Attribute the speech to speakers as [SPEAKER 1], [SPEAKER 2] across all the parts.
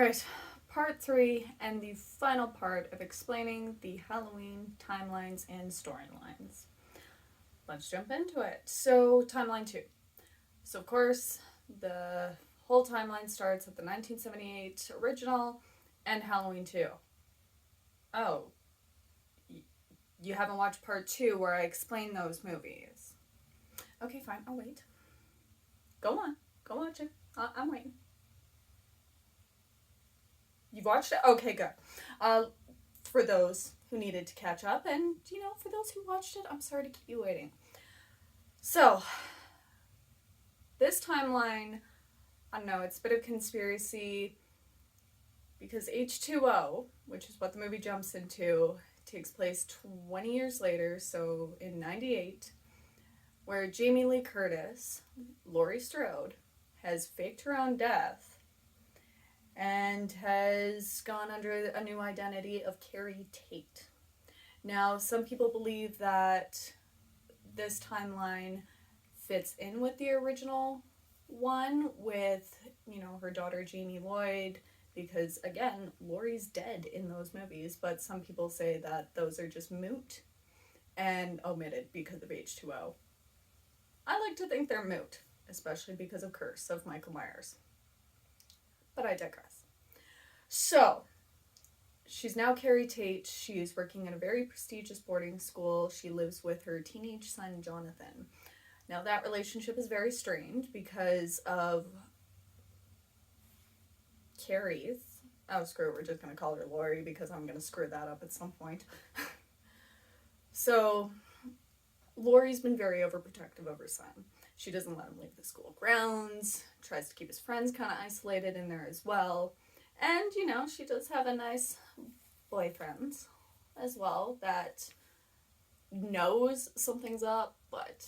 [SPEAKER 1] Alright, part 3 and the final part of explaining the Halloween timelines and storylines. Let's jump into it. So, timeline 2. So, of course, the whole timeline starts at the 1978 original and Halloween 2. Oh, you haven't watched part 2 where I explain those movies. Okay, fine, I'll wait. Go on, go watch it. I'm waiting. You've watched it? Okay, good. For those who needed to catch up, and, for those who watched it, I'm sorry to keep you waiting. So, this timeline, I don't know, it's a bit of conspiracy, because H20, which is what the movie jumps into, takes place 20 years later, so in 98, where Jamie Lee Curtis, Laurie Strode, has faked her own death and has gone under a new identity of Carrie Tate. Now, some people believe that this timeline fits in with the original one with, her daughter Jamie Lloyd, because, again, Laurie's dead in those movies, but some people say that those are just moot and omitted because of H20. I like to think they're moot, especially because of Curse of Michael Myers. But I digress. So, she's now Carrie Tate. She's working in a very prestigious boarding school. She lives with her teenage son, Jonathan. Now, that relationship is very strained because of Carrie's... Oh, screw it. We're just going to call her Laurie because I'm going to screw that up at some point. So, Laurie's been very overprotective of her son. She doesn't let him leave the school grounds, tries to keep his friends kind of isolated in there as well. And, she does have a nice boyfriend as well that knows something's up, but,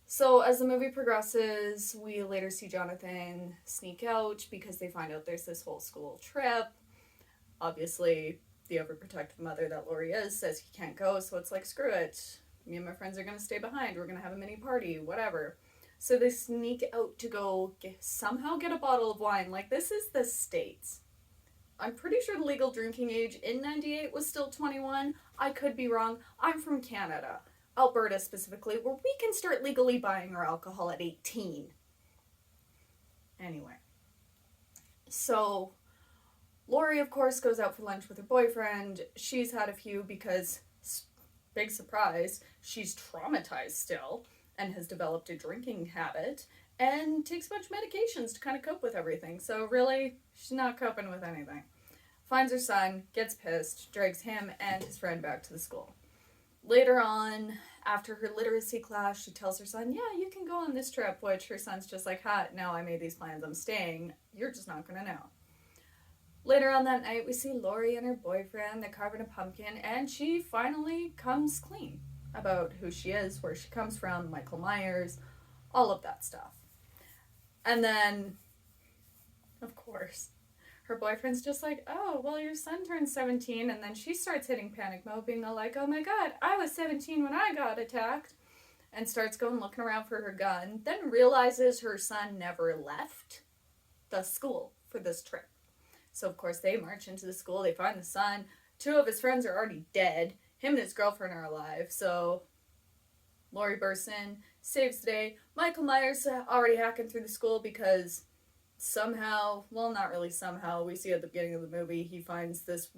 [SPEAKER 1] So as the movie progresses, we later see Jonathan sneak out because they find out there's this whole school trip. Obviously, the overprotective mother that Laurie is says he can't go, so it's like, screw it. Me and my friends are going to stay behind. We're going to have a mini party, whatever. So they sneak out to go somehow get a bottle of wine. Like, this is the States. I'm pretty sure the legal drinking age in 98 was still 21. I could be wrong. I'm from Canada. Alberta specifically, where we can start legally buying our alcohol at 18. Anyway. So, Laurie, of course, goes out for lunch with her boyfriend. She's had a few because... big surprise, she's traumatized still and has developed a drinking habit and takes a bunch of medications to kind of cope with everything. So really, she's not coping with anything. Finds her son, gets pissed, drags him and his friend back to the school. Later on, after her literacy class, she tells her son, yeah, you can go on this trip, which her son's just like, ha, no, I made these plans, I'm staying. You're just not going to know. Later on that night, we see Laurie and her boyfriend, they're carving a pumpkin, and she finally comes clean about who she is, where she comes from, Michael Myers, all of that stuff. And then, of course, her boyfriend's just like, oh, well, your son turned 17, and then she starts hitting panic mode, being all like, oh my god, I was 17 when I got attacked, and starts going looking around for her gun, then realizes her son never left the school for this trip. So, of course, they march into the school, they find the son, 2 of his friends are already dead, him and his girlfriend are alive, so Laurie bursts in, saves the day. Michael Myers already hacking through the school because somehow, well, not really somehow, we see at the beginning of the movie, he finds this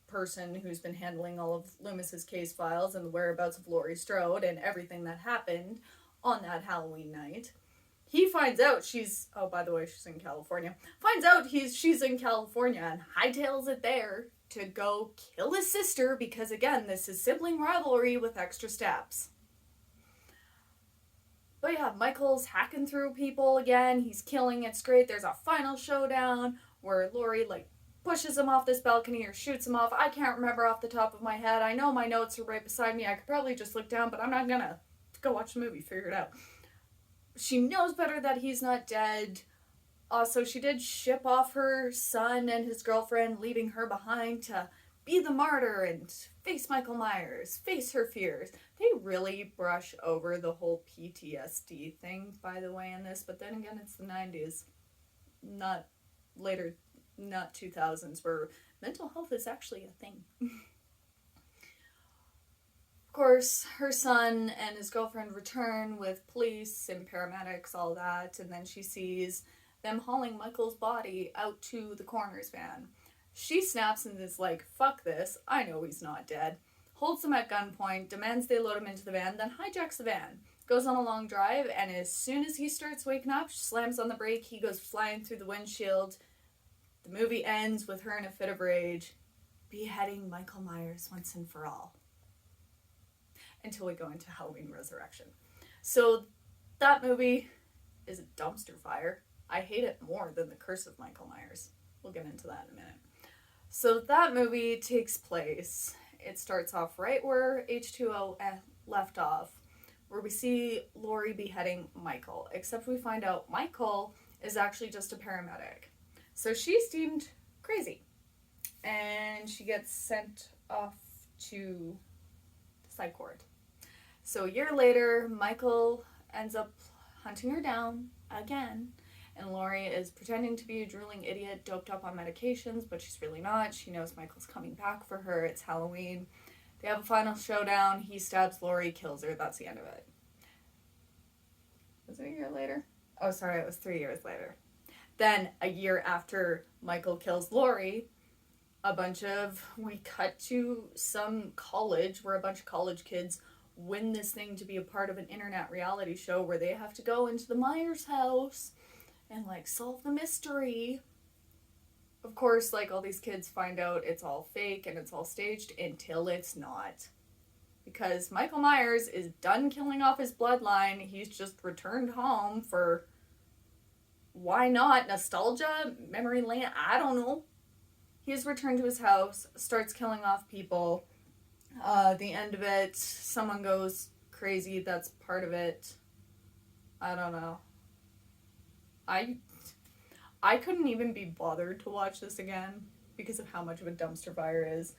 [SPEAKER 1] person who's been handling all of Loomis's case files and the whereabouts of Laurie Strode and everything that happened on that Halloween night. He finds out she's, oh, by the way, she's in California. Finds out she's in California and hightails it there to go kill his sister because, again, this is sibling rivalry with extra steps. But yeah, Michael's hacking through people again. He's killing. It's great. There's a final showdown where Laurie, pushes him off this balcony or shoots him off. I can't remember off the top of my head. I know my notes are right beside me. I could probably just look down, but I'm not gonna. Go watch the movie, figure it out. She knows better that he's not dead. Also, she did ship off her son and his girlfriend, leaving her behind to be the martyr and face Michael Myers, face her fears. They really brush over the whole PTSD thing, by the way, in this, but then again, it's the 90s. Not later, not 2000s, where mental health is actually a thing. Of course, her son and his girlfriend return with police and paramedics, all that, and then she sees them hauling Michael's body out to the coroner's van. She snaps and is like, fuck this, I know he's not dead. Holds them at gunpoint, demands they load him into the van, then hijacks the van. Goes on a long drive, and as soon as he starts waking up, she slams on the brake, he goes flying through the windshield. The movie ends with her in a fit of rage, beheading Michael Myers once and for all. Until we go into Halloween Resurrection. So that movie is a dumpster fire. I hate it more than The Curse of Michael Myers. We'll get into that in a minute. So that movie takes place, it starts off right where H20 left off, where we see Laurie beheading Michael, except we find out Michael is actually just a paramedic. So she's deemed crazy, and she gets sent off to the psych ward. So a year later, Michael ends up hunting her down again, and Laurie is pretending to be a drooling idiot, doped up on medications, but she's really not. She knows Michael's coming back for her. It's Halloween. They have a final showdown. He stabs Laurie, kills her. That's the end of it. Was it a year later? Oh, sorry, it was 3 years later. Then, a year after Michael kills Laurie, we cut to some college where a bunch of college kids win this thing to be a part of an internet reality show where they have to go into the Myers house and solve the mystery. Of course, all these kids find out it's all fake and it's all staged until it's not. Because Michael Myers is done killing off his bloodline. He's just returned home for, why not, nostalgia, memory lane, I don't know. He's returned to his house, starts killing off people. The end of it, someone goes crazy, that's part of it. I don't know. I couldn't even be bothered to watch this again because of how much of a dumpster fire it is.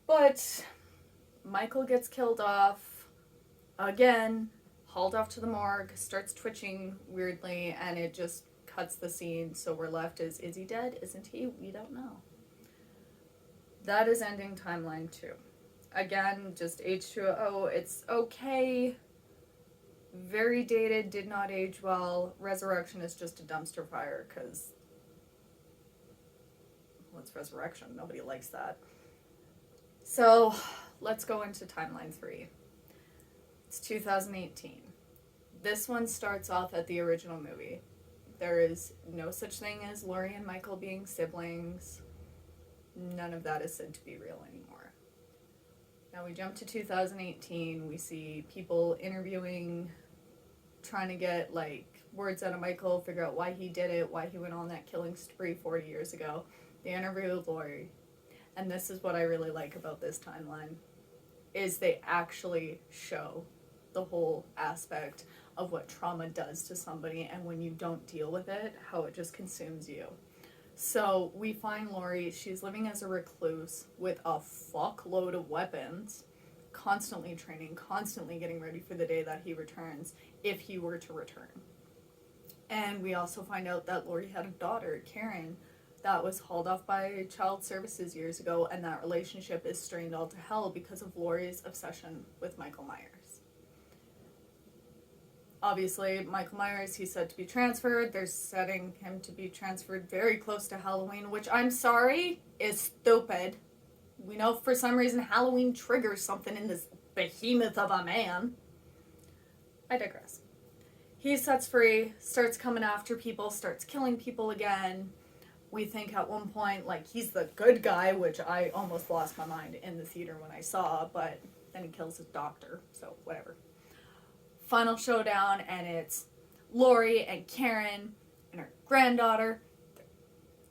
[SPEAKER 1] But Michael gets killed off again, hauled off to the morgue, starts twitching weirdly, and it just cuts the scene. So we're left as, is he dead? Isn't he? We don't know. That is ending timeline 2. Again, just H20, it's okay. Very dated, did not age well. Resurrection is just a dumpster fire, because what's Resurrection? Nobody likes that. So, let's go into timeline 3. It's 2018. This one starts off at the original movie. There is no such thing as Laurie and Michael being siblings. None of that is said to be real anymore. Now we jump to 2018. We see people interviewing, trying to get words out of Michael, figure out why he did it, why he went on that killing spree 40 years ago. They interview Laurie. And this is what I really like about this timeline, is they actually show the whole aspect of what trauma does to somebody, and when you don't deal with it, how it just consumes you. So we find Laurie, she's living as a recluse with a fuckload of weapons, constantly training, constantly getting ready for the day that he returns, if he were to return. And we also find out that Laurie had a daughter, Karen, that was hauled off by child services years ago, and that relationship is strained all to hell because of Laurie's obsession with Michael Myers. Obviously, Michael Myers, he's said to be transferred. They're setting him to be transferred very close to Halloween, which, I'm sorry, is stupid. We know for some reason Halloween triggers something in this behemoth of a man. I digress. He sets free, starts coming after people, starts killing people again. We think at one point, he's the good guy, which I almost lost my mind in the theater when I saw, but then he kills his doctor, so whatever. Final showdown, and it's Laurie and Karen and her granddaughter.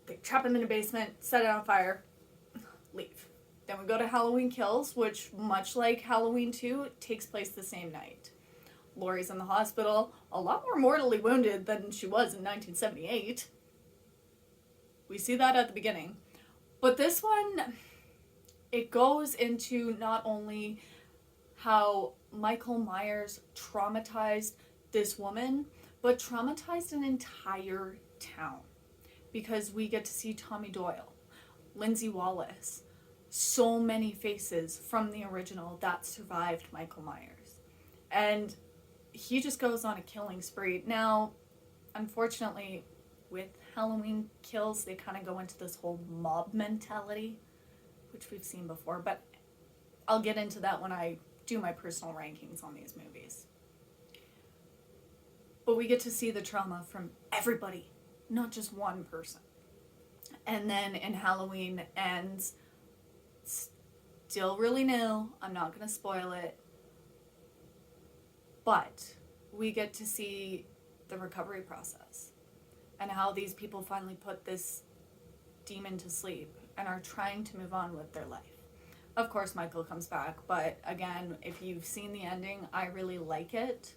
[SPEAKER 1] They trap him in a basement, set it on fire, leave. Then we go to Halloween Kills, which, much like Halloween 2, takes place the same night. Laurie's in the hospital, a lot more mortally wounded than she was in 1978. We see that at the beginning. But this one, it goes into not only how Michael Myers traumatized this woman, but traumatized an entire town. because we get to see Tommy Doyle, Lindsay Wallace, so many faces from the original that survived Michael Myers. And he just goes on a killing spree. Now, unfortunately, with Halloween kills, they kind of go into this whole mob mentality, which we've seen before, but I'll get into that when I do my personal rankings on these movies. But we get to see the trauma from everybody, not just one person. And then in Halloween Ends, still really new, I'm not going to spoil it, but we get to see the recovery process and how these people finally put this demon to sleep and are trying to move on with their life. Of course, Michael comes back, but again, if you've seen the ending, I really like it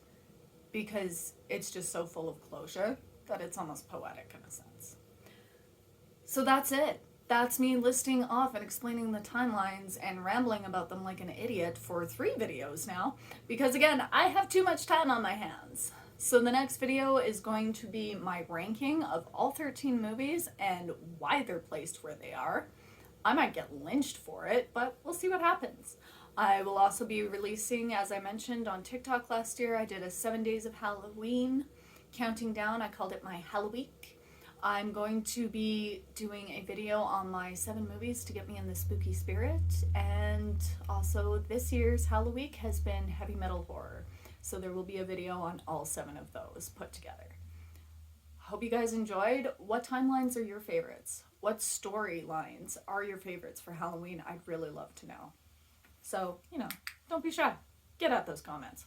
[SPEAKER 1] because it's just so full of closure that it's almost poetic in a sense. So that's it. That's me listing off and explaining the timelines and rambling about them like an idiot for 3 videos now, because again, I have too much time on my hands. So the next video is going to be my ranking of all 13 movies and why they're placed where they are. I might get lynched for it, but we'll see what happens. I will also be releasing, as I mentioned on TikTok last year, I did a 7 days of Halloween counting down. I called it my Halloweek. I'm going to be doing a video on my 7 movies to get me in the spooky spirit, and also this year's Halloween has been heavy metal horror, so there will be a video on all 7 of those put together. Hope you guys enjoyed. What timelines are your favorites? What storylines are your favorites for Halloween? I'd really love to know. So, don't be shy. Get at those comments.